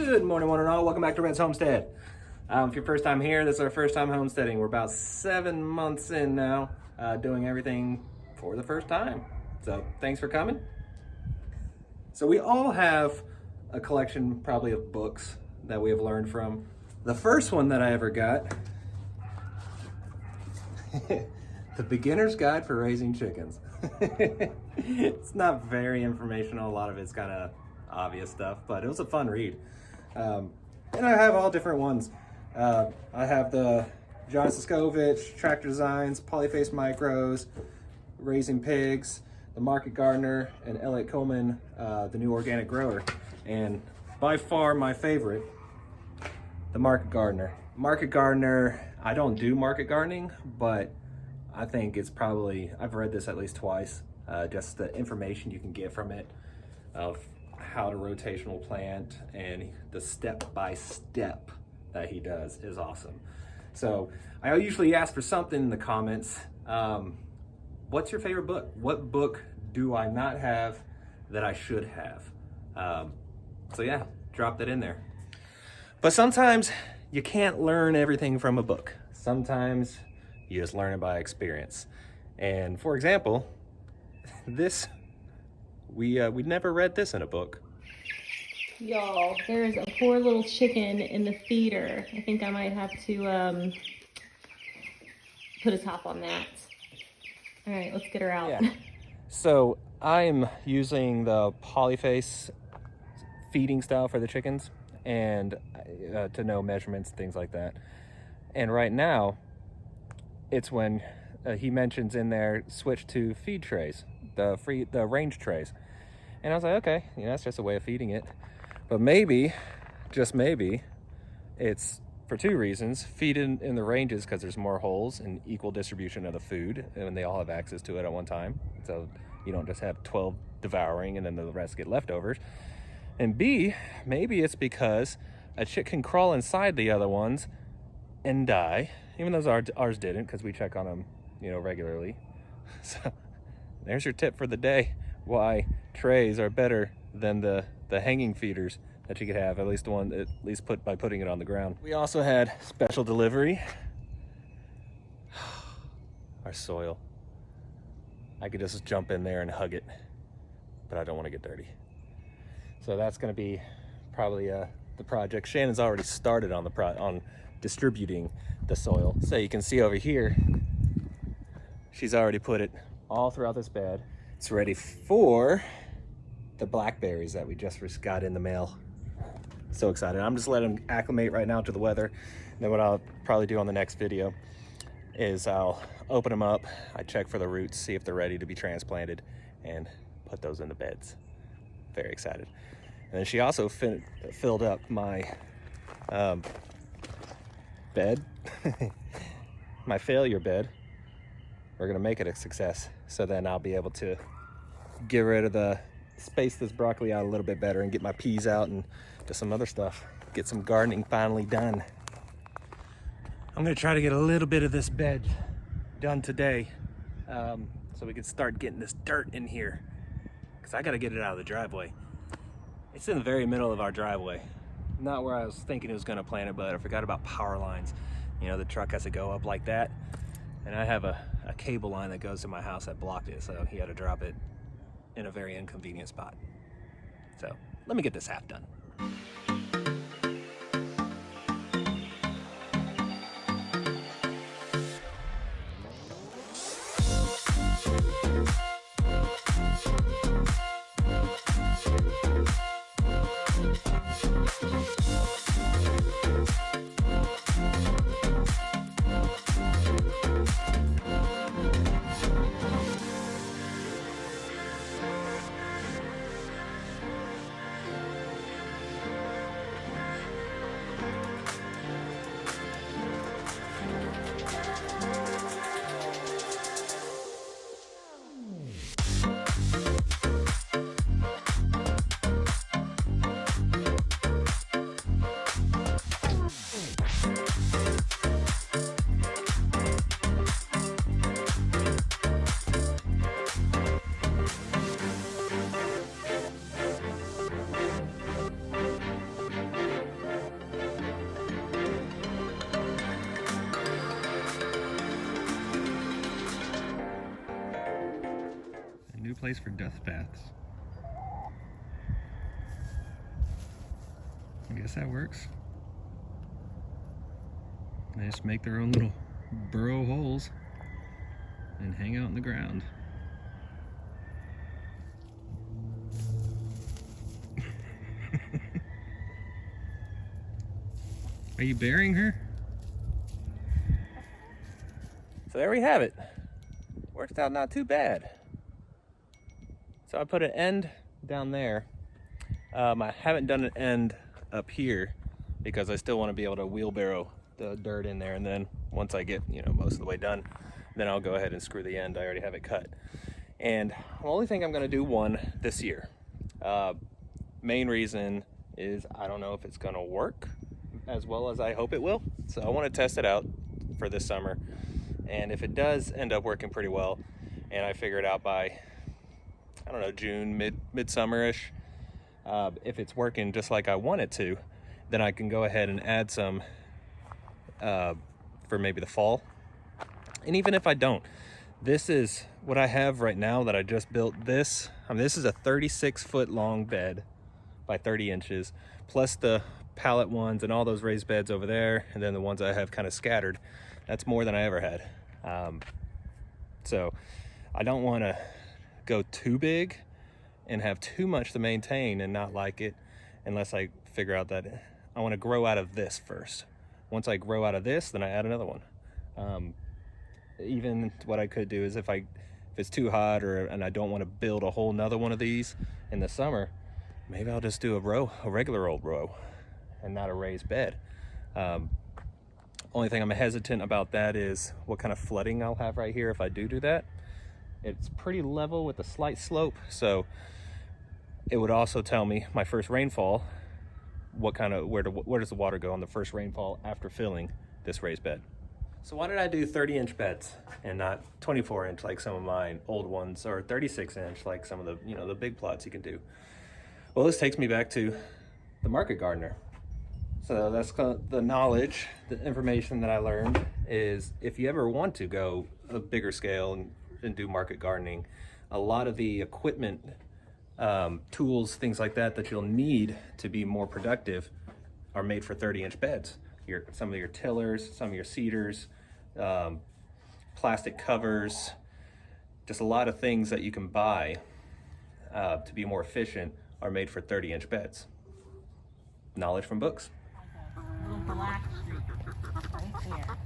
Good morning, one and all. Welcome back to Red's Homestead. If you're first time here, this is our first time homesteading. We're about 7 months in now, doing everything for the first time. So thanks for coming. So we all have a collection probably of books that we have learned from. The first one that I ever got, The Beginner's Guide for Raising Chickens. It's not very informational. A lot of it's kind of obvious stuff, but it was a fun read. And I have all different ones. I have the John Siskovich, Tractor Designs, Polyface Micros, Raising Pigs, the Market Gardener, and Elliot Coleman, the New Organic Grower. And by far my favorite, the Market Gardener. Market Gardener, I don't do market gardening, but I think it's probably, I've read this at least twice, just the information you can get from it of how to rotational plant, and the step-by-step that he does is awesome. So I usually ask for something in the comments. What's your favorite book? What book do I not have that I should have? So yeah, drop that in there. But sometimes you can't learn everything from a book. Sometimes you just learn it by experience. And for example, this, we never read this in a book. Y'all, there's a poor little chicken in the feeder. I think I might have to put a top on that. All right, let's get her out. Yeah. So I'm using the Polyface feeding style for the chickens, and to know measurements, things like that. And right now, it's when he mentions in there, switch to feed trays, the range trays. And I was like, okay, that's just a way of feeding it. But maybe, just maybe, it's for two reasons. Feed in the ranges because there's more holes and equal distribution of the food, and they all have access to it at one time. So you don't just have 12 devouring and then the rest get leftovers. And B, maybe it's because a chick can crawl inside the other ones and die, even though ours didn't, because we check on them, regularly. So there's your tip for the day, why trays are better than the hanging feeders that you could have, at least by putting it on the ground. We also had special delivery. Our soil. I could just jump in there and hug it, but I don't want to get dirty. So that's going to be probably the project. Shannon's already started on distributing the soil. So you can see over here, she's already put it all throughout this bed. It's ready for the blackberries that we just got in the mail. So excited. I'm just letting them acclimate right now to the weather. And then what I'll probably do on the next video is I'll open them up, I check for the roots, see if they're ready to be transplanted, and put those in the beds. Very excited. And then she also filled up my bed, my failure bed. We're gonna make it a success. So then I'll be able to get rid of space this broccoli out a little bit better and get my peas out and do some other stuff. Get some gardening finally done. I'm gonna try to get a little bit of this bed done today, so we can start getting this dirt in here, because I gotta get it out of the driveway. It's in the very middle of our driveway. Not where I was thinking it was gonna plant it, but I forgot about power lines. The truck has to go up like that. And I have a cable line that goes to my house that blocked it, so he had to drop it in a very inconvenient spot. So let me get this half done. place for death baths. I guess that works. They just make their own little burrow holes and hang out in the ground. Are you burying her? So there we have it. Worked out not too bad. So I put an end down there. I haven't done an end up here because I still want to be able to wheelbarrow the dirt in there, and then once I get, you know, most of the way done, then I'll go ahead and screw the end. I already have it cut. And the only thing I'm going to do one this year. Main reason is I don't know if it's going to work as well as I hope it will. So I want to test it out for this summer. And if it does end up working pretty well, and I figure it out by, I don't know, June, midsummer-ish, if it's working just like I want it to, then I can go ahead and add some for maybe the fall. And even if I don't, this is what I have right now that I just built this. I mean, this is a 36-foot long bed by 30 inches, plus the pallet ones and all those raised beds over there, and then the ones I have kind of scattered. That's more than I ever had. So I don't want to go too big and have too much to maintain and not like it unless I figure out that I want to grow out of this first. Once I grow out of this, then I add another one. Even what I could do is if it's too hot and I don't want to build a whole nother one of these in the summer, maybe I'll just do a regular old row and not a raised bed. Only thing I'm hesitant about that is what kind of flooding I'll have right here if I do that. It's pretty level with a slight slope, so it would also tell me my first rainfall, where does the water go on the first rainfall after filling this raised bed. So why did I do 30-inch beds and not 24-inch like some of my old ones, or 36-inch like some of the, the big plots you can do? Well, this takes me back to the market gardener. So that's the knowledge, the information that I learned is if you ever want to go a bigger scale and do market gardening, a lot of the equipment, tools, things like that you'll need to be more productive are made for 30-inch beds. Some of your tillers, some of your seeders, plastic covers, just a lot of things that you can buy to be more efficient are made for 30-inch beds. Knowledge from books. A little black right there.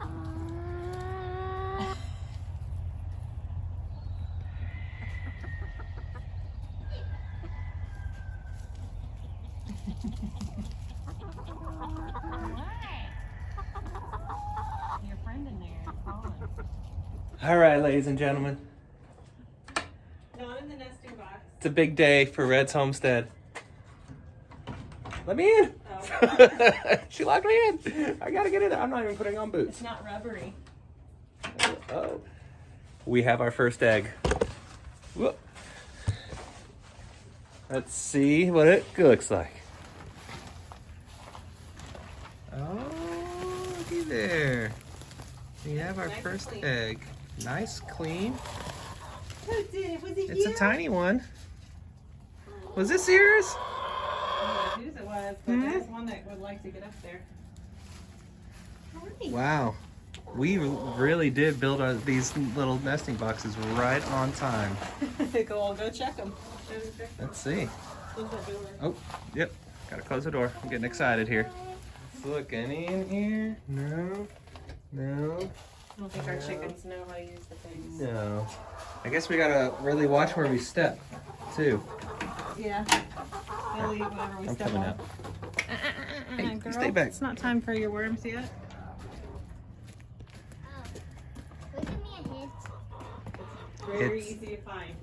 Your friend in there, Colin. All right, ladies and gentlemen. Not in the nesting box. It's a big day for Red's homestead. Let me in. Oh. She locked me in. I gotta get in there. I'm not even putting on boots. It's not rubbery. Oh. We have our first egg. Whoop. Let's see what it looks like. Oh, looky there. We have our Nice first clean. egg. Nice, clean. Was it It's you? a tiny one. Was this yours? I don't know whose it was, but there's one that would like to get up there. Hi. Wow. We really did build these little nesting boxes right on time. Go check them. Let's see. Close that door. Oh, yep. Gotta close the door. I'm getting excited here. Look, any in here? No. No. I don't think our chickens know how to use the things. No. I guess we gotta really watch where we step, too. Yeah. They'll eat whatever we I'm step coming on. out. Hey, you Girl, stay back. It's not time for your worms yet. Look at me and his. It's very It's- easy to find.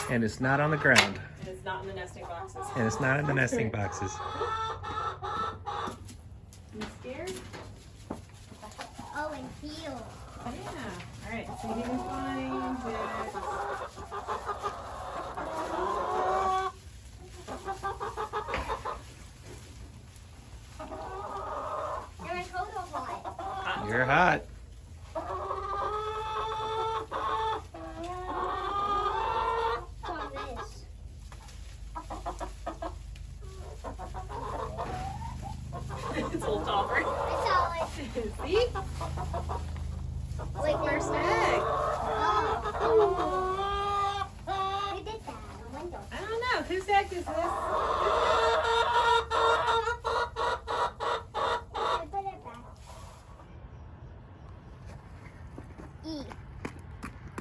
And it's not on the ground. And it's not in the nesting boxes. And it's not in the nesting boxes. You scared? Oh, and heel. Oh, yeah. Alright, so you can find You're a total boy. You're hot. Aubrey. I saw it. See? Wait, first egg. Who did that? I wonder. I don't know. Whose egg is this? I put it back. E.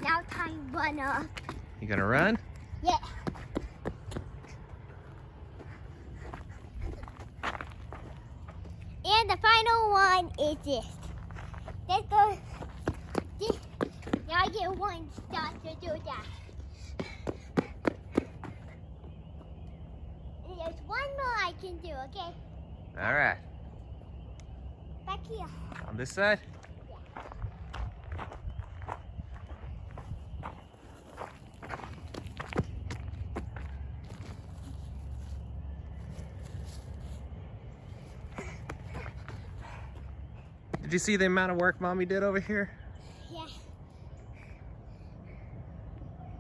Now time run up. You gonna run? Yeah. And the final one is this. Let's go. This. Now I get one shot to do that. And there's one more I can do, okay? All right. Back here. On this side? Did you see the amount of work Mommy did over here? Yeah.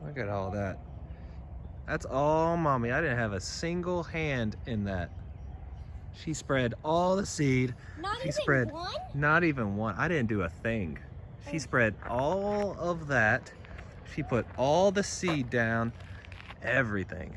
Look at all that. That's all Mommy. I didn't have a single hand in that. She spread all the seed. Not She even spread one? not even one. I didn't do a thing. She spread all of that. She put all the seed down. Everything.